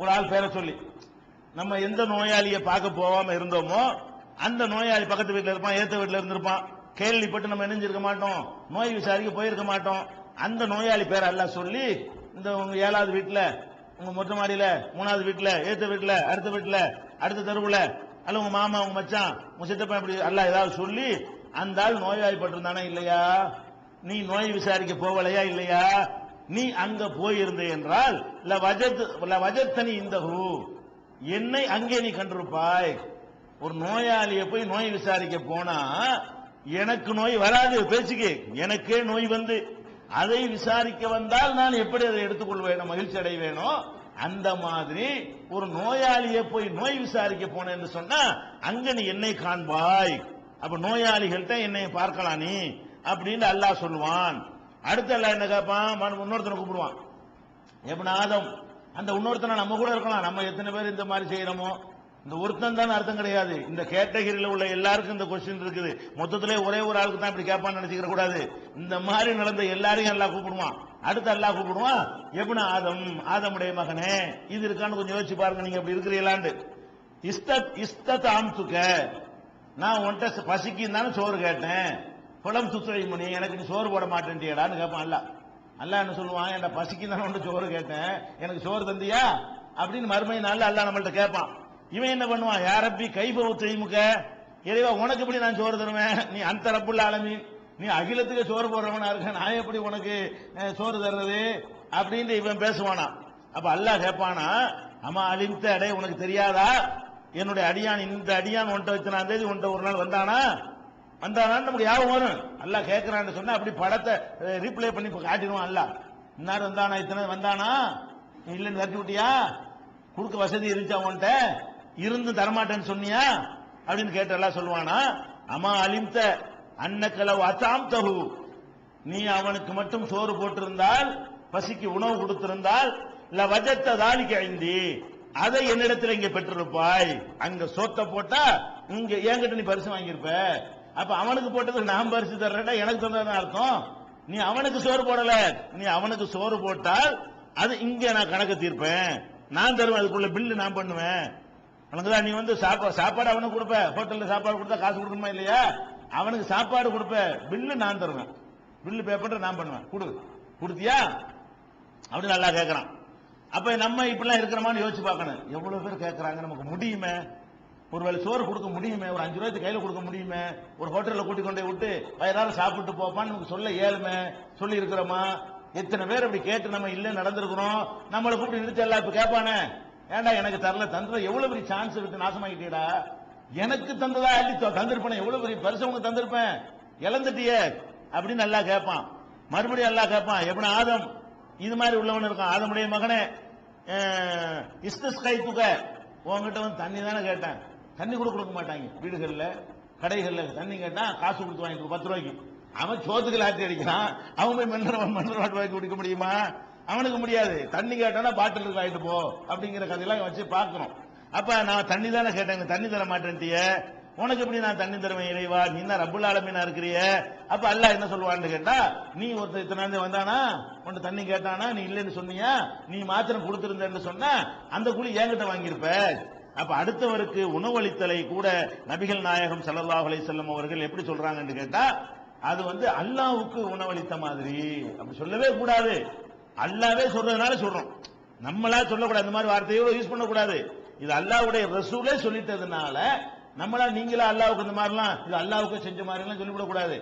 ஒரு ஆள் பேரை சொல்லி நம்ம எந்த நோயாளியை பார்க்க போகாம இருந்தோமோ அந்த நோயாளி பக்கத்து வீட்டில் இருப்பான், ஏத்த வீட்டில் இருந்திருப்பான், கேள்விப்பட்டு நம்ம நினைஞ்சிருக்க மாட்டோம், நோய் விசாரிக்க போயிருக்க மாட்டோம். அந்த நோயாளி பேரை எல்லாம் சொல்லி இந்த உங்க 7வது வீட்டுல, உங்க மொட்டை மாடியில, 3வது வீட்டுல, ஏத்த வீட்டுல, அடுத்த வீட்டுல, அடுத்த தெருவுல, அல்ல உங்க மாமா, உங்க மச்சான், உங்க சித்தப்பா, இப்படி எல்லாம் ஏதாவது சொல்லி அந்த ஆள் நோய்வாய்ப்பட்டிருந்தானே இல்லையா, நீ நோய் விசாரிக்க போகலையா இல்லையா, நீ அங்க போயிருந்தே என்றால் வஜத்தனி இந்த என்னை அங்கே நீ கண்டிருப்பாய். ஒரு நோயாளியை போய் நோய் விசாரிக்க போனா எனக்கு நோய் வராது பேச்சுக்கு, எனக்கே நோய் வந்து அதை விசாரிக்க வந்தால் நான் எப்படி அதை எடுத்துக்கொள்வேனோ, மகிழ்ச்சி அடைவேனோ, அந்த மாதிரி ஒரு நோயாளியை போய் நோய் விசாரிக்க போனேன்னு சொன்னா அங்க நீ என்னை காண்பாய். அப்ப நோயாளிகள்கிட்ட என்னை பார்க்கலாம் நீ அப்படின்னு அல்லாஹ் சொல்லுவான். அடுத்து அல்லாஹ் என்ன கேட்பான், இன்னொருத்தனை கூப்பிடுவான், எப்படி ஆதம். அந்த இன்னொருத்தனை நம்ம கூட இருக்கலாம், நம்ம எத்தனை பேர் இந்த மாதிரி செய்யறோமோ, இந்த ஒருத்தன் தான் அர்த்தம் கிடையாது. இந்த கேட்டகரியில் உள்ள எல்லாருக்கும் இந்த கொஸ்டின் இருக்குது. மொத்தத்திலே ஒரே ஒரு ஆளுக்கு தான் இப்படி கேட்பான்னு நினைச்சுக்கிற கூடாது. இந்த மாதிரி நடந்த எல்லாரையும் அல்லாஹ் கூப்பிடுவான். அடுத்து அல்லாஹ் கூப்பிடுவான், எப்ன ஆதம், ஆதமுடைய மகனே, இது இருக்கான்னு கொஞ்சம் யோசிச்சு பாருங்க, நீங்க அப்படி இருக்கிறீங்களான்னு. இஸ்தத் ஆம்துக்க, நான் உன்கிட்ட பசிக்குன்னு தானே சோறு கேட்டேன், குளம் துத்துறை முனி, எனக்கு நீ சோறு போட மாட்டேன்ட்டியடான்னு கேட்பான் அல்லாஹ். அல்லாஹ் என்ன சொல்லுவான், என் பசிக்கு தானே உன்கிட்ட சோறு கேட்டேன், எனக்கு சோறு தந்தியா அப்படின்னு மறுமை நாள் அல்லாஹ் நம்மள்ட்ட கேட்பான். இவன் என்ன பண்ணுவான், யாரப்பி கைபவ தெரிமுக, இறைவா உனக்கு எப்படி நான் சோறு தருவேன், நீ அந்த ரப்புல் ஆலமீன், நீ அகிலத்துக்கு சோறு போடுறவனா இருக்க, நான் எப்படி உனக்கு சோறு தர்றது அப்படின்னு இவன் பேசுவானா. அப்ப அல்லாஹ் கேட்பானா, அம்மா அலிம்த அடே, உனக்கு தெரியாதா என்னுடைய அடியான், இந்த அடியான் ஒன்றை வச்சுனான் தேதி ஒன்றை ஒரு நாள் வந்தானான்னு நமக்கு ஞாபகம் வரும். அல்லாஹ் கேட்கிறான்னு சொன்னா அப்படி படத்தை ரீப்ளே பண்ணி காட்டிடுவான் அல்லாஹ். இன்னார் வந்தானா, இத்தனை வந்தானா, இல்லைன்னு தட்டி விட்டியா, கொடுக்க வசதி இருந்துச்சா உன்கிட்ட, இருந்து தரமாட்டேன்னு சொன்னியா அப்படின்னு கேட்டெல்லாம் சொல்லுவானா. அம்மா அலிம்த அன்னக்கலவ் அசாம் தகு, நீ அவனுக்கு மட்டும் சோறு போட்டிருந்தால், பசிக்கு உணவு கொடுத்திருந்தால், இல்ல வஜத்த தாலிக்கு ஐந்தி, அதை என்னிடத்தில் இங்க பெற்றிருப்பாய். அங்க சோத்த போட்டா இங்க என்கிட்ட நீ பரிசு வாங்கியிருப்ப. அப்ப அவனுக்கு போட்டது நான் பரிசு தர்றேன், எனக்கு தந்ததுன்னு அர்த்தம். நீ அவனுக்கு சோறு போடல, நீ அவனுக்கு சோறு போட்டால் அது இங்க நான் கணக்கு தீர்ப்பேன், நான் தருவேன், அதுக்குள்ள பில்லு நான் பண்ணுவேன். நீ வந்து சாப்பாடு அவனுக்கு கொடுப்ப, ஹோட்டல்ல சாப்பாடு கொடுத்தா காசு கொடுக்கணுமா இல்லையா, அவனுக்கு சாப்பாடு கொடுப்ப, பில்லு நான் தருவேன், பில்லு பேப்பர் நான் பண்ணுவேன், கொடுத்தியா அப்படின்னு நல்லா கேட்கறான். அப்ப நம்ம இப்படிலாம் இருக்கிறோமான்னு யோசிச்சு பார்க்கணும். எவ்வளவு பேர் கேட்கறாங்க, நமக்கு முடியுமே, ஒருவேளை சோறு கொடுக்க முடியுமே, ஒரு 5 ரூபாய்க்கு கையில கொடுக்க முடியுமே, ஒரு ஹோட்டல்ல கூட்டிக் கொண்டே விட்டு வயிறார சாப்பிட்டு போப்பான்னு நமக்கு சொல்ல இயலுமே, சொல்லி இருக்கிறோமா? எத்தனை பேர் அப்படி கேட்டு நம்ம இல்ல நடந்திருக்கிறோம். நம்மளை கூப்பிட்டு நிறுத்தி எல்லாம் இப்ப கேட்பானே, ஏண்டா எனக்கு தரல, தந்தத எவ்வளவு பெரிய சான்ஸ் விட்டு நாசமாக்கிட்டீடா, எனக்கு தந்ததா அள்ளி தந்திருப்பேன், எவ்வளவு பெரிய பரிசு உங்க தந்திருப்பேன், இழந்துட்டியே அப்படின்னு எல்லாம் கேட்பான். மறுபடியும் எல்லாம் கேட்பான், எப்படி ஆதம், இது மாதிரி உள்ளவன் இருக்கான், ஆதமுடைய மகனே, இஸ்தஸ்கை துக, உங்ககிட்ட வந்து தண்ணி தானே கேட்டேன், தண்ணி கூட கொடுக்க மாட்டாங்க, வீடுகள்ல கடைகள்ல தண்ணி கேட்டா காசு கொடுத்து வாங்கிட்டு 10 ரூபாய்க்கு, அவன் சோத்துக்கு லாத்தி அடிக்கிறான், அவன் போய் மன்னர் வாட்டி குடிக்க முடியுமா? அவனுக்கு முடியாது. தண்ணி கேட்டானா பாட்டிலுக்கு ஆயிட்டு போ அப்படிங்கிற கதையெல்லாம் வச்சு பார்க்கிறோம். அப்ப நான் தண்ணி தானே கேட்டேன், தண்ணி தர மாட்டேன்ட்டிய, உனக்கு எப்படி நான் தண்ணி தருவேன் இறைவா, நீ தான் ரப்புல் ஆலமீனா இருக்கிறிய. அப்ப அல்லாஹ் என்ன சொல்லுவான்னு கேட்டா, நீ ஒருத்தர் இத்தனை வந்தானா, உன்ட தண்ணி கேட்டானா, நீ இல்லைன்னு சொன்னியா, நீ மாத்திரம் கொடுத்திருந்தேன்னு சொன்னா அந்த கூலி என்கிட்ட வாங்கியிருப்ப. அப்ப அடுத்தவருக்கு உணவளித்தலை கூட நபிகள் நாயகம் ஸல்லல்லாஹு அலைஹி வஸல்லம் அவர்கள் எப்படி சொல்றாங்கன்னு கேட்டா, அது வந்து அல்லாஹ்வுக்கு உணவளித்த மாதிரி அப்படி சொல்லவே கூடாது. அல்லாஹ்வே சொல்றதுனால சொல்றோம், நம்மளா சொல்லக்கூடாது, இந்த மாதிரி வார்த்தையோட யூஸ் பண்ணக்கூடாது. இது அல்லாஹ்வுடைய ரசூலே சொல்லிட்டதுனால நம்மளா நீங்களா அல்லாஹ்வுக்கு இந்த மாதிரிலாம், இது அல்லாஹ்வுக்கு செஞ்ச மாதிரி எல்லாம் சொல்லிவிட கூடாது.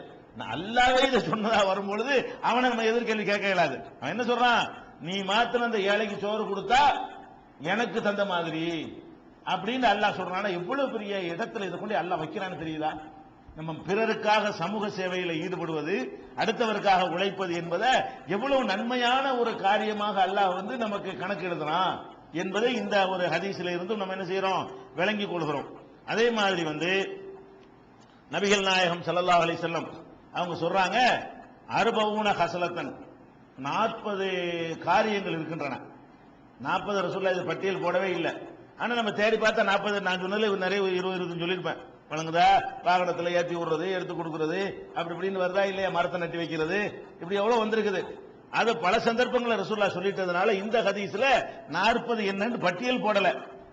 அல்லாஹ்வே இதை சொன்னதா வரும்பொழுது அவனை நம்ம எதிர்கேள்வி கேட்க இயலாது. அவன் என்ன சொல்றான், நீ மாத்திரம் அந்த ஏழைக்கு சோறு கொடுத்தா எனக்கு தந்த மாதிரி அப்படின்னு அல்லாஹ் சொல்றான். எவ்வளவு பெரிய இடத்துல இதை கொண்டு அல்லாஹ் வைக்கிறான்னு தெரியுதா? நம்ம பிறருக்காக சமூக சேவையில் ஈடுபடுவது, அடுத்தவருக்காக உழைப்பது என்பதை எவ்வளவு நன்மையான ஒரு காரியமாக அல்லாஹ் வந்து நமக்கு கணக்கு எழுதுறான் என்பதை இந்த ஒரு ஹதீஸில் இருந்தும் நம்ம என்ன செய்யறோம், விளங்கிக் கொள்கிறோம். அதே மாதிரி வந்து நபிகள் நாயகம் ஸல்லல்லாஹு அலைஹி வஸல்லம் அவங்க சொல்றாங்க, 40 ஹஸலத்தன், 40 காரியங்கள் இருக்கின்றன. 40 ரசூலுல்லாஹ் இது பட்டியல் போடவே இல்லை. ஆனா நம்ம தேடி பார்த்தா 40, நான் சொன்னதுல நிறைய 20 சொல்லியிருப்பேன். வழங்குதா, வாகனத்துல ஏற்றி விடுறது, எடுத்து கொடுக்கறது, அப்படி இப்படின்னு வருதா இல்லையா, மரத்தை நட்டி வைக்கிறது, இப்படி எவ்வளவு வந்திருக்குது. அது பல சந்தர்ப்பங்களை ரசூலுல்லாஹ் சொல்லிட்டதுனால இந்த ஹதீஸ்ல 40 என்னன்னு பட்டியல் போடல.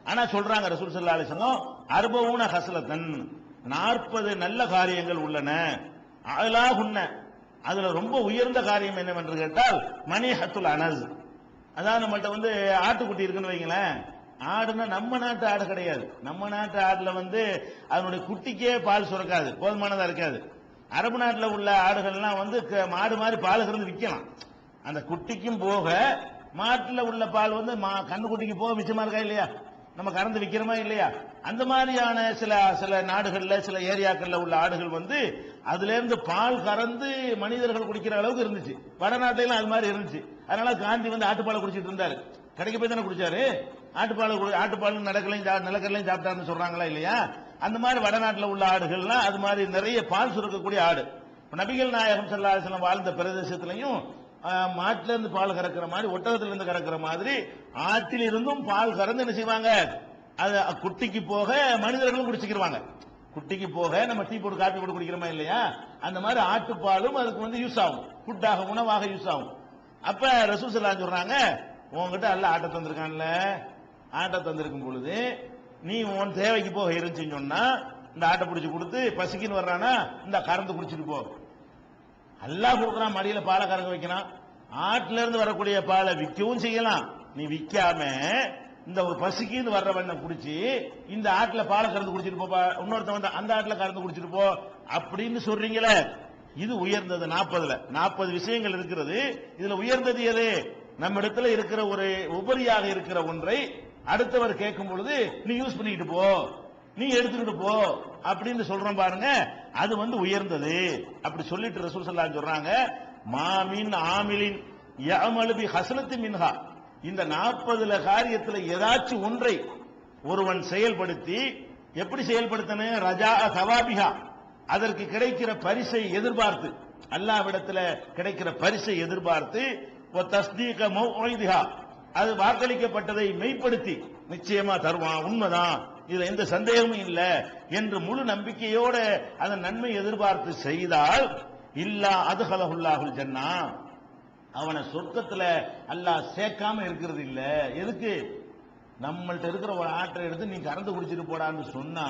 ஆனா சொல்றாங்க ரசூல் ஸல்லல்லாஹு அலைஹி வஸல்லம் 40 ஹஸ்லத்தன் 40 நல்ல காரியங்கள் உள்ளன. அலாஹுன்ன அதுல ரொம்ப உயர்ந்த காரியம் என்னவென்று கேட்டால் மனிஹத்துல் அனஸ். அதான் நம்மள்ட்ட ஆட்டுக்குட்டி இருக்குன்னு வைங்களேன். ஆடுனா நம்ம நாட்டு ஆடு கிடையாது. நம்ம நாட்டு ஆடுல அதனுடைய குட்டிக்கே பால் சுரக்காது, போதுமானதா இருக்காது. அரபு நாட்டில் உள்ள ஆடுகள்லாம் மாடு மாதிரி பால் கறந்து விற்கலாம். அந்த குட்டிக்கும் போக மாட்டில் உள்ள பால் கண்ணு குட்டிக்கு போக மிச்சமா இருக்கா இல்லையா, நம்ம கறந்து விற்கிறோமா இல்லையா? அந்த மாதிரியான சில நாடுகள்ல சில ஏரியாக்கள்ல உள்ள ஆடுகள் அதுல இருந்து பால் கறந்து மனிதர்கள் குடிக்கிற அளவுக்கு இருந்துச்சு. வடநாட்டிலும் அது மாதிரி இருந்துச்சு. அதனால காந்தி ஆட்டுப்பாலை குடிச்சிட்டு இருந்தாரு. கடைக்கு போய் தானே குடிச்சாரு. ஆட்டுப்பால் நிலக்கடலையும் சாப்பிட்டாருன்னு சொல்றாங்களா இல்லையா? அந்த மாதிரி வடநாட்டில் உள்ள ஆடுகள்லாம் அது மாதிரி நிறைய பால் சுரக்கக்கூடிய ஆடு. நபிகள் நாயகம் ஸல்லல்லாஹு அலைஹி வஸல்லம் வாழ்ந்த பிரதேசத்திலையும் மாட்டில இருந்து பால் கறக்கிற மாதிரி, ஒட்டகத்தில இருந்து கறக்கிற மாதிரி ஆட்டில் இருந்தும் பால் கறந்து என்ன செய்வாங்க, அது குட்டிக்கு போக மனிதர்களும் குடிச்சுக்கிடுவாங்க. குட்டிக்கு போக நம்ம டீ போட்டு காப்பி போட்டு குடிக்கிறோமா இல்லையா, அந்த மாதிரி ஆட்டுப்பாலும் அதுக்கு யூஸ் ஆகும், ஃபுட்டாக உணவாக யூஸ் ஆகும். அப்ப ரசூல் ஸல்லல்லாஹு அலைஹி உங்ககிட்ட அல்ல ஆட்டை தந்திருக்கான்ல, ஆட்டை தந்திருக்கும் பொழுது நீ உன் தேவைக்கு போக இருந்துச்சுன்னு சொன்னா இந்த ஆட்டை பிடிச்சி கொடுத்து பசிக்குன்னு வர்றானா இந்த கறந்து குடிச்சிட்டு போ. அல்லாஹ் கொடுக்குறான், மடியில பாலை கறங்க வைக்கிறான். ஆட்டில இருந்து வரக்கூடிய பாலை விற்கவும் செய்யலாம். நீ விற்காம இந்த ஒரு பசிக்குன்னு வர்றவண்ண குடிச்சு இந்த ஆட்டுல பாலை கறந்து குடிச்சிட்டு போப்பா, இன்னொருத்தவன் அந்த ஆட்டுல கறந்து குடிச்சிட்டு போ அப்படின்னு சொல்றீங்களே, இது உயர்ந்தது. 40 விஷயங்கள் இருக்கிறது. இதுல உயர்ந்தது எது? நம்ம இடத்துல இருக்கிற ஒரு உபரியாக இருக்கிற ஒன்றை அடுத்தவர் கேட்கும் பொழுது நீ யூஸ் பண்ணிக்கிட்டு போ, நீ எடுத்துக்கிட்டு போ அப்படின்னு சொல்றோம் பாருங்க, அது உயர்ந்தது. அப்படி சொல்லிட்டு ரசூல் ஸல்லல்லாஹு அலைஹி சொல்றாங்க, மாமின் ஆமிலின் யஅமலு பி ஹஸ்லத்தி மின்ஹா, இந்த 40 காரியத்துல ஏதாச்சும் ஒன்றை ஒருவன் செயல்படுத்தி, எப்படி செயல்படுத்தணும், ரஜா சவாபிஹா, அதற்கு கிடைக்கிற பரிசை எதிர்பார்த்து, அல்லாஹ்விடத்துல கிடைக்கிற பரிசை எதிர்பார்த்து, தஸ்தீக மௌஇதிஹா, அது வாக்களிக்கப்பட்டதை மெய்ப்படுத்தி நிச்சயமா தருவான், உண்மைதான், இதுல எந்த சந்தேகமும் இல்ல என்று முழு நம்பிக்கையோட அதன் நன்மை எதிர்பார்த்து செய்தால், இல்லா அதுஹலஹுல்லாஹுல் ஜன்னா, அவனை சொர்க்கத்துல அல்லாஹ் சேர்க்காம இருக்கிறது இல்ல. எதுக்கு? நம்மள்ட்ட இருக்கிற ஒரு ஆட்டை எடுத்து நீ கறந்து குடிச்சிட்டு போடான்னு சொன்னா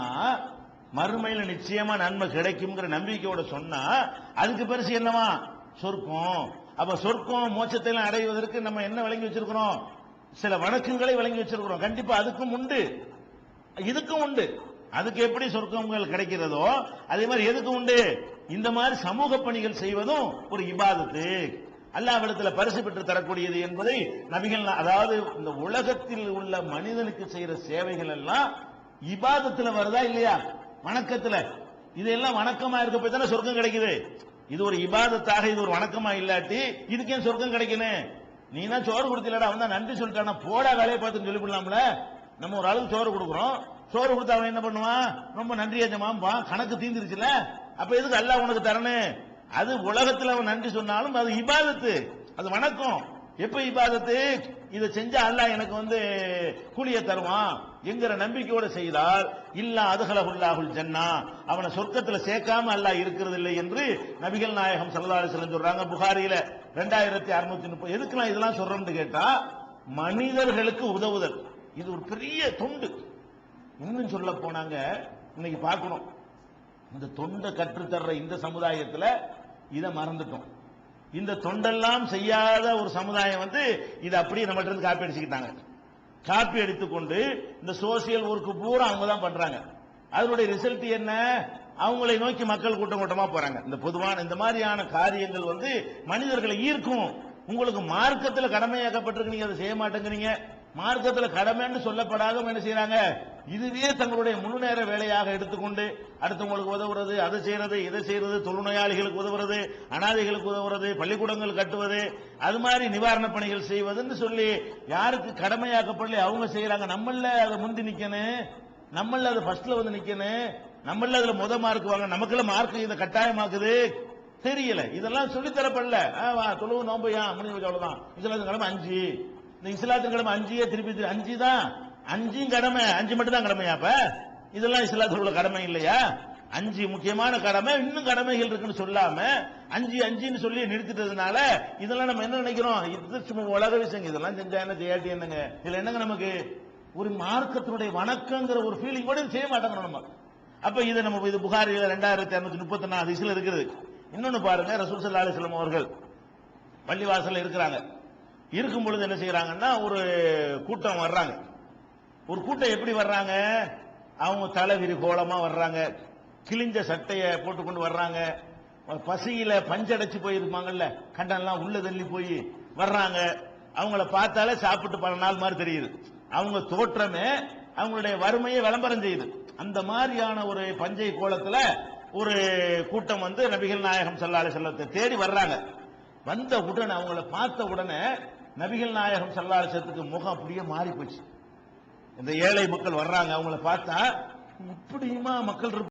மறுமையில நிச்சயமா நன்மை கிடைக்கும்ங்கிற நம்பிக்கையோட சொன்னா அதுக்கு பெருசு என்னவா? சொர்க்கம். அப்ப சொர்க்கம் மோட்சத்தை எல்லாம் அடைவதற்கு நம்ம என்ன விளங்கி வச்சிருக்கிறோம்? சில வணக்கங்களை விளங்கி வச்சிருக்கிறோம். கண்டிப்பா அதுக்கும் உண்டு, இதுக்கும் உண்டு. அதுக்கு எப்படி சொர்க்கங்கள் கிடைக்கிறதோ அதே மாதிரி எதுக்கு உண்டு? இந்த மாதிரி சமூக பணிகள் செய்வதும் ஒரு இபாதத்து, அல்லாஹ்விடத்தில் பரிசு பெற்று தரக்கூடியது என்பதை நபிகள், அதாவது இந்த உலகத்தில் உள்ள மனிதனுக்கு செய்யற சேவைகள் எல்லாம் இபாதத்துல வருதா இல்லையா? வணக்கத்துல. இதெல்லாம் வணக்கமா இருக்க போய் தானே சொர்க்கம் கிடைக்குது. இது ஒரு இபாதத்தாக, இது ஒரு வணக்கமா இல்லாட்டி இதுக்கு ஏன் சொர்க்கம் கிடைக்கணும்? நீனா சோறு கொடுத்தீங்களா, அவன் தான் நன்றி சொல்லிட்டானா, போடா வேலையை பார்த்துன்னு சொல்லிவிடலாம்ல. நம்ம ஒரு அளவுக்கு சோறு கொடுக்குறோம், சோறு கொடுத்து அவன் என்ன பண்ணுவான்? ரொம்ப நன்றி ஏஜமாம்பா, கணக்கு தீந்துருச்சுல, அப்ப எதுக்கு அல்லாஹ் உனக்கு தரணும்? அது உலகத்தில் அவன் நன்றி சொன்னாலும் அது இபாதத்து, அது வணக்கம். எப்ப இபாதத்து? இதை செஞ்சா அல்லாஹ் எனக்கு கூலியை தருவான் என்கிற நம்பிக்கையோட செய்தால், இல்லா அதுஹலஹுல்லாஹுல் ஜன்னா, அவனை சொர்க்கத்தில் சேர்க்காம அல்லாஹ் இருக்கிறது இல்லை என்று நபிகள் நாயகம் ஸல்லல்லாஹு அலைஹி வஸல்லம் சொல்றாங்க. புகாரியில 2630. எதுக்கெல்லாம் இதெல்லாம் சொல்றோம்னு கேட்டா, மனிதர்களுக்கு உதவுதல் இது ஒரு பெரிய தொண்டு. இன்னும் சொல்ல போனாங்க, இன்னைக்கு பார்க்கணும், இந்த தொண்டை கற்றுத்தர்ற இந்த சமுதாயத்தில் இதை மறந்துட்டோம். இந்த தொண்டெல்லாம் செய்யாத ஒரு சமுதாயம் இதை அப்படியே நம்மகிட்ட இருந்து காப்பி அடிச்சுக்கிட்டாங்க. காப்பி அடித்துக்கொண்டு இந்த சோசியல் ஒர்க்கு பூரா அவங்க தான் பண்றாங்க. அதனுடைய ரிசல்ட் என்ன? அவங்களை நோக்கி மக்கள் கூட்டம் கூட்டமா போறாங்க. இந்த பொதுவான இந்த மாதிரியான காரியங்கள் மனிதர்களை ஈர்க்கும். உங்களுக்கு மார்க்கத்தில் கடமையாக்கப்பட்டிருக்கு, நீங்க அதை செய்ய மாட்டேங்கிறீங்க. மார்க்கத்தில் கடமைன்னு சொல்லப்படாத என்ன செய்யறாங்க? இதுவே தங்களுடைய முழு நேர வேலையாக எடுத்துக்கொண்டு அடுத்தவங்களுக்கு உதவுறது, அதை செய்யறது, இதை செய்யறது, தொழுநோயாளிகளுக்கு உதவுறது, அனாதைகளுக்கு உதவுறது, பள்ளிக்கூடங்கள் கட்டுவது, அது மாதிரி நிவாரண பணிகள் செய்வதுன்னு சொல்லி யாருக்கு கடமையாக்கப்படல அவங்க செய்யறாங்க. நம்மள அதை முந்தி நிக்கணும், நம்மள அதை ஃபர்ஸ்ட்ல நிக்கணும், நம்மள அதுல மார்க் வாங்க, நமக்குள்ள மார்க் இதை கட்டாயமாக்குது. தெரியல, இதெல்லாம் சொல்லித்தரப்படல. தொழுவு நோம்பு முடிஞ்சு வச்சு அவ்வளவுதான். இஸ்லாத்தின் கடமை 5, இந்த இஸ்லாத்தின் கடமை 5 திருப்பி 5 தான், 5 கடமை, 5 மட்டும் தான் கடமையா? அப்ப இதெல்லாம் இஸ்லாத்தில் உள்ள கடமை இல்லையா? 5 முக்கியமான கடமை, இன்னும் கடமைகள் இருக்குன்னு சொல்லாம 5 சொல்லி நிறுத்திட்டதுனால இதெல்லாம் நம்ம என்ன நினைக்கிறோம், இது சும்மா உலக விஷயம், இதெல்லாம் செஞ்சா என்ன செய்யாட்டி என்னங்க, இதுல என்னங்க நமக்கு ஒரு மார்க்கத்தினுடைய வணக்கங்கிற ஒரு ஃபீலிங் கூட செய்ய மாட்டாங்க நம்ம. அப்ப இது நம்ம இது புகாரில 2234 ஹதீஸ்ல இருக்குது. இன்னொன்னு பாருங்க, ரசூல் ஸல்லல்லாஹு அலைஹி வஸல்லம் அவர்கள் பள்ளிவாசல்ல இருக்கிறாங்க. இருக்கும் பொழுது என்ன செய்யறாங்கன்னா, ஒரு கூட்டம் வர்றாங்க. ஒரு கூட்டம் எப்படி வர்றாங்க, அவங்க தலைவிரி கோலமா வர்றாங்க, கிழிஞ்ச சட்டையை போட்டுக்கொண்டு வர்றாங்க, பசியில பஞ்சடைச்சு போயிருப்பாங்கல்ல, கண்டெல்லாம் உள்ள தள்ளி போய் வர்றாங்க. அவங்கள பார்த்தாலே சாப்பிட்டு பல நாள் மாதிரி தெரியுது. அவங்க தோற்றமே அவங்களுடைய வறுமையை விளம்பரம் செய்யுது. அந்த மாதிரியான ஒரு பஞ்சை கோலத்துல ஒரு கூட்டம் வந்து நபிகள் நாயகம் ஸல்லல்லாஹு அலைஹி வஸல்லத்தை தேடி வர்றாங்க. வந்த உடனே அவங்கள பார்த்த உடனே நபிகள் நாயகம் ஸல்லல்லாஹு அலைஹி வஸல்லத்துக்கு முகம் அப்படியே மாறி போச்சு. இந்த ஏழை மக்கள் வர்றாங்க, அவங்கள பார்த்தா இப்படியுமா மக்கள்